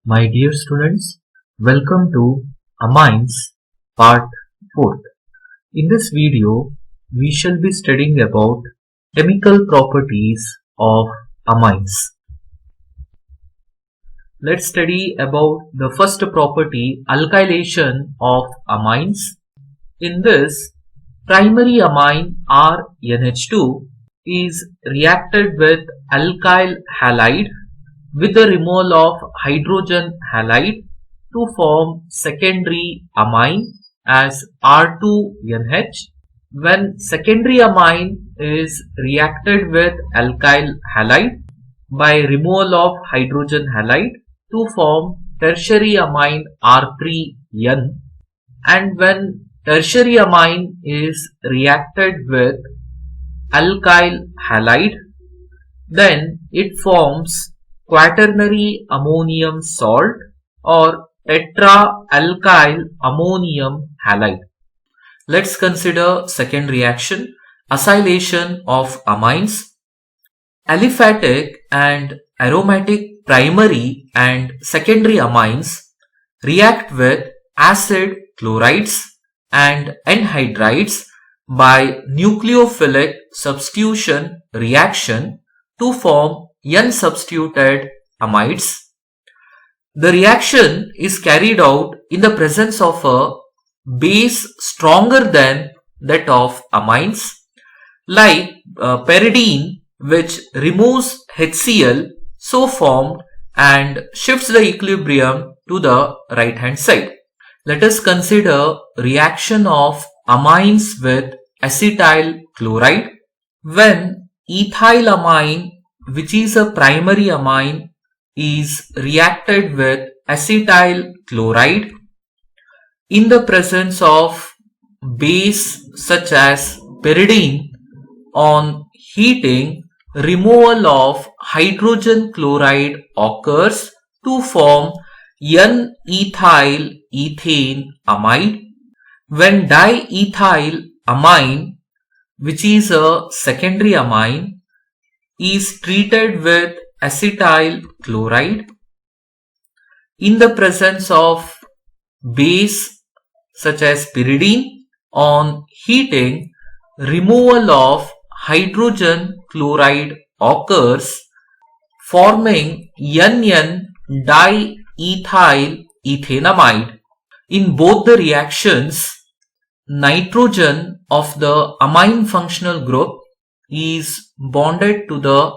My dear students, welcome to Amines Part 4. In this video, we shall be studying about chemical properties of amines. Let's study about the first property, alkylation of amines. In this, primary amine RNH2 is reacted with alkyl halide with the removal of hydrogen halide to form secondary amine as R2NH. When secondary amine is reacted with alkyl halide by removal of hydrogen halide to form tertiary amine R3N, and when tertiary amine is reacted with alkyl halide, then it forms quaternary ammonium salt or tetraalkyl ammonium halide. Let's consider second reaction, acylation of amines. Aliphatic and aromatic primary and secondary amines react with acid chlorides and anhydrides by nucleophilic substitution reaction to form N-substituted amides. The reaction is carried out in the presence of a base stronger than that of amines, like pyridine, which removes HCl so formed and shifts the equilibrium to the right hand side. Let us consider reaction of amines with acetyl chloride. When ethylamine, which is a primary amine, is reacted with acetyl chloride in the presence of base such as pyridine, on heating, removal of hydrogen chloride occurs to form N-ethyl ethane amide. When diethyl amine, which is a secondary amine, is treated with acetyl chloride in the presence of base such as pyridine, on heating, removal of hydrogen chloride occurs, forming N,N-diethyl ethanamide. In both the reactions, nitrogen of the amine functional group is bonded to the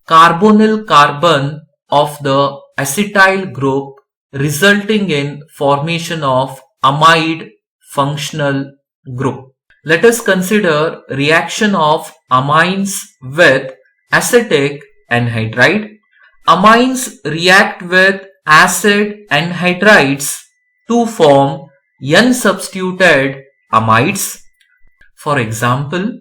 carbonyl carbon of the acetyl group, resulting in formation of amide functional group. Let us consider reaction of amines with acetic anhydride. Amines react with acid anhydrides to form N-substituted amides. For example,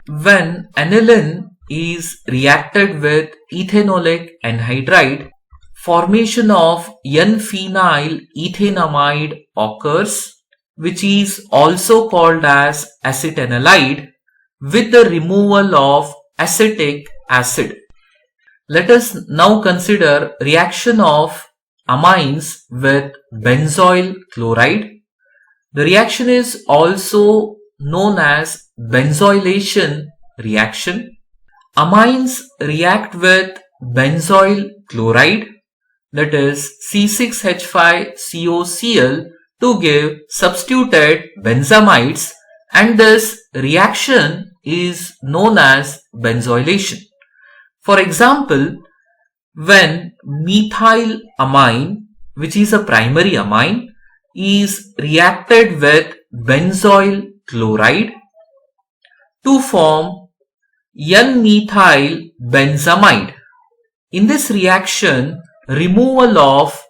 when aniline is reacted with ethanolic anhydride, formation of N-phenyl ethanamide occurs, which is also called as acetanilide, with the removal of acetic acid. Let us now consider reaction of amines with benzoyl chloride. The reaction is also known as benzoylation reaction. Amines react with benzoyl chloride, that is C6H5COCl, to give substituted benzamides, and this reaction is known as benzoylation. For example, when methylamine, which is a primary amine, is reacted with benzoyl chloride to form N-methyl benzamide. In this reaction, removal of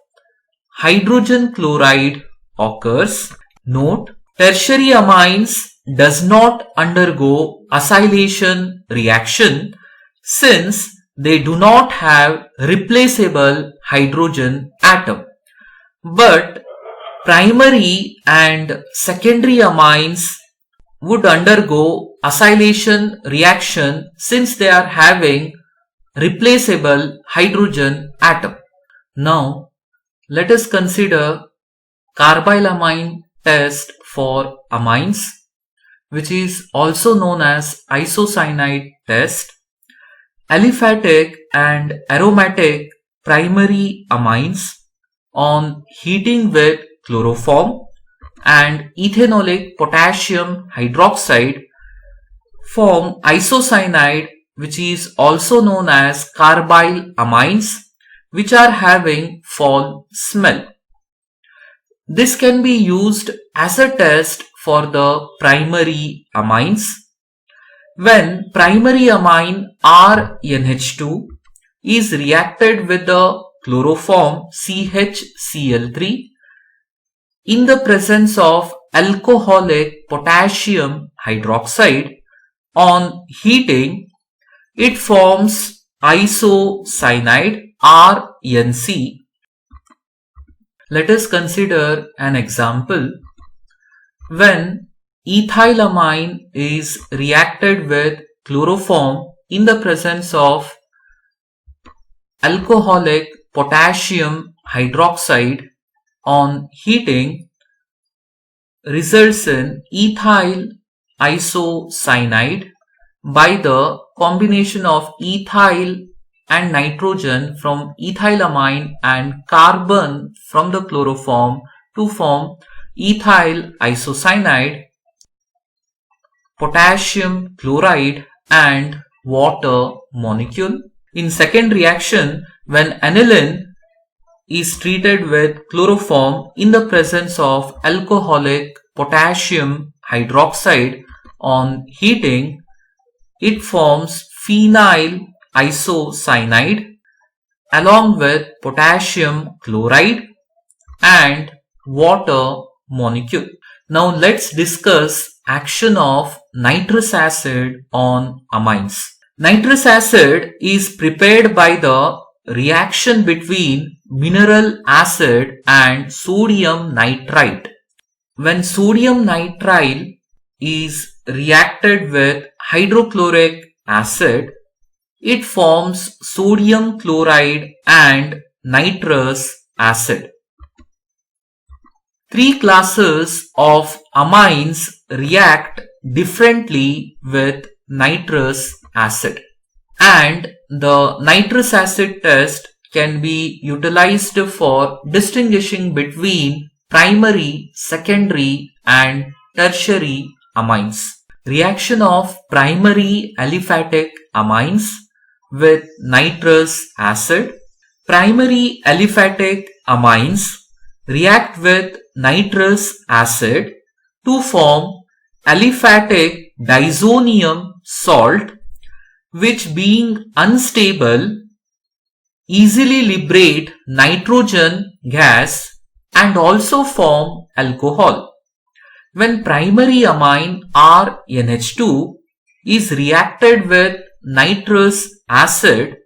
hydrogen chloride occurs. Note, tertiary amines does not undergo acylation reaction since they do not have replaceable hydrogen atom. But primary and secondary amines would undergo acylation reaction since they are having replaceable hydrogen atom. Now, let us consider carbylamine test for amines, which is also known as isocyanide test. Aliphatic and aromatic primary amines on heating with chloroform and ethanolic potassium hydroxide form isocyanide, which is also known as carbyl amines, which are having foul smell. This can be used as a test for the primary amines. When primary amine RNH2 is reacted with the chloroform CHCl3 in the presence of alcoholic potassium hydroxide on heating, it forms isocyanide RNC. Let us consider an example. When ethylamine is reacted with chloroform in the presence of alcoholic potassium hydroxide on heating, results in ethyl isocyanide by the combination of ethyl and nitrogen from ethylamine and carbon from the chloroform to form ethyl isocyanide, potassium chloride and water molecule. In second reaction, when aniline is treated with chloroform in the presence of alcoholic potassium hydroxide on heating, it forms phenyl isocyanide along with potassium chloride and water molecule. Now let's discuss action of nitrous acid on amines. Nitrous acid is prepared by the reaction between mineral acid and sodium nitrite. When sodium nitrile is reacted with hydrochloric acid, it forms sodium chloride and nitrous acid. Three classes of amines react differently with nitrous acid, and the nitrous acid test can be utilized for distinguishing between primary, secondary and tertiary amines. Reaction of primary aliphatic amines with nitrous acid. Primary aliphatic amines react with nitrous acid to form aliphatic diazonium salt, which being unstable easily liberate nitrogen gas and also form alcohol. When primary amine RNH2 is reacted with nitrous acid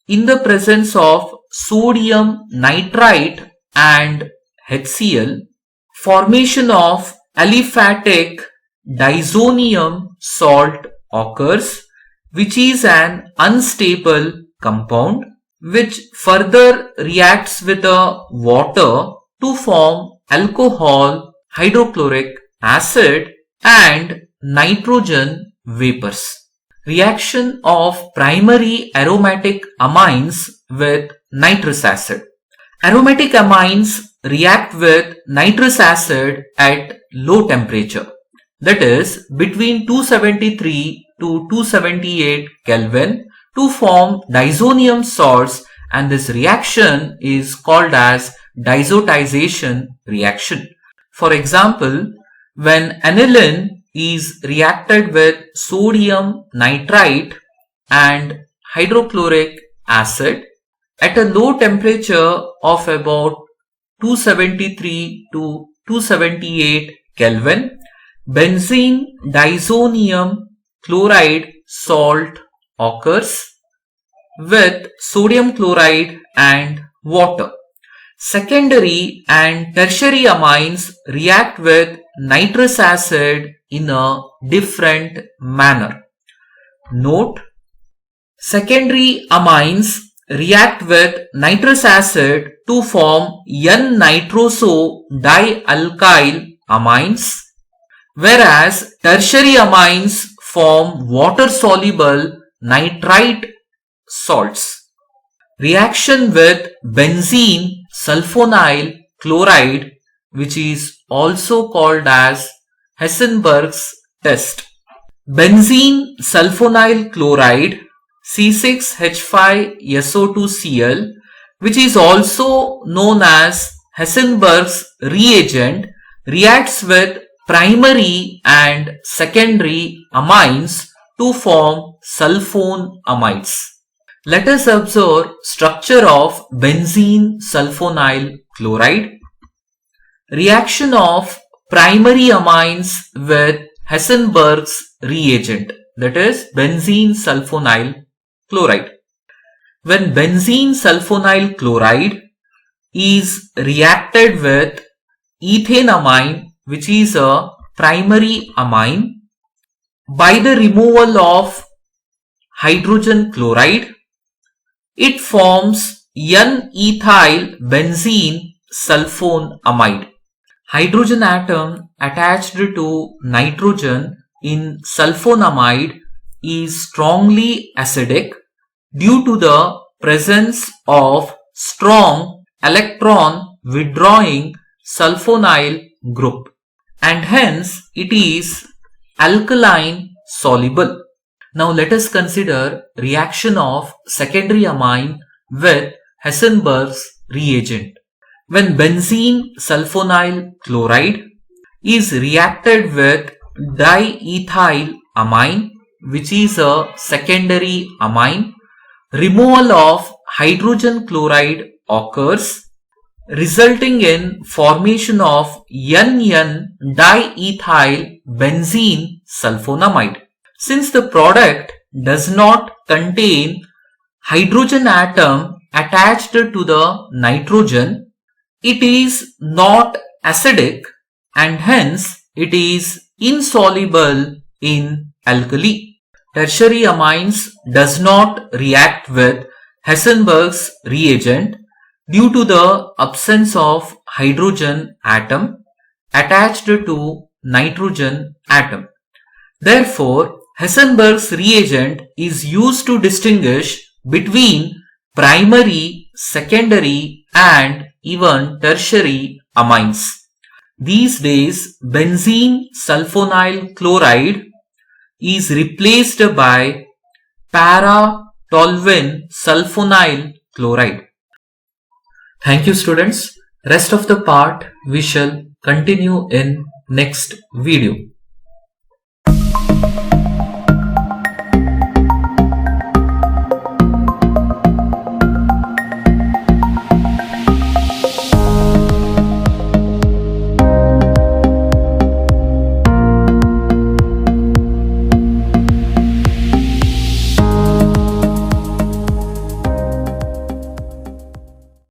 in the presence of sodium nitrite and HCl, formation of aliphatic diazonium salt occurs, which is an unstable compound which further reacts with the water to form alcohol, hydrochloric acid and nitrogen vapors. Reaction of primary aromatic amines with nitrous acid. Aromatic amines react with nitrous acid at low temperature, that is between 273 to 278 Kelvin to form diazonium salts, and this reaction is called as diazotization reaction. For example, when aniline is reacted with sodium nitrite and hydrochloric acid at a low temperature of about 273 to 278 Kelvin, benzene diazonium chloride salt occurs with sodium chloride and water. Secondary and tertiary amines react with nitrous acid in a different manner. Note, secondary amines react with nitrous acid to form N-nitroso dialkyl amines, whereas tertiary amines form water-soluble nitrite salts. Reaction with benzene sulfonyl chloride, which is also called as Hessenberg's test. Benzene sulfonyl chloride C6H5SO2Cl, which is also known as Hessenberg's reagent, reacts with primary and secondary amines to form sulfone amides. Let us observe structure of benzene sulfonyl chloride. Reaction of primary amines with Hessenberg's reagent, that is benzene sulfonyl chloride. When benzene sulfonyl chloride is reacted with ethanamine, which is a primary amine, by the removal of hydrogen chloride, it forms N-ethyl benzene sulfone amide. Hydrogen atom attached to nitrogen in sulfonamide is strongly acidic due to the presence of strong electron withdrawing sulfonyl group, and hence it is alkaline soluble. Now let us consider reaction of secondary amine with Hessenberg's reagent. When benzene sulfonyl chloride is reacted with diethyl amine, which is a secondary amine, removal of hydrogen chloride occurs, resulting in formation of N-diethyl benzene sulfonamide. Since the product does not contain hydrogen atom attached to the nitrogen, it is not acidic and hence it is insoluble in alkali. Tertiary amines does not react with Hessenberg's reagent due to the absence of hydrogen atom attached to nitrogen atom. Therefore, Hessenberg's reagent is used to distinguish between primary, secondary and even tertiary amines. These days, benzene sulfonyl chloride is replaced by para-toluene sulfonyl chloride. Thank you students. Rest of the part we shall continue in next video.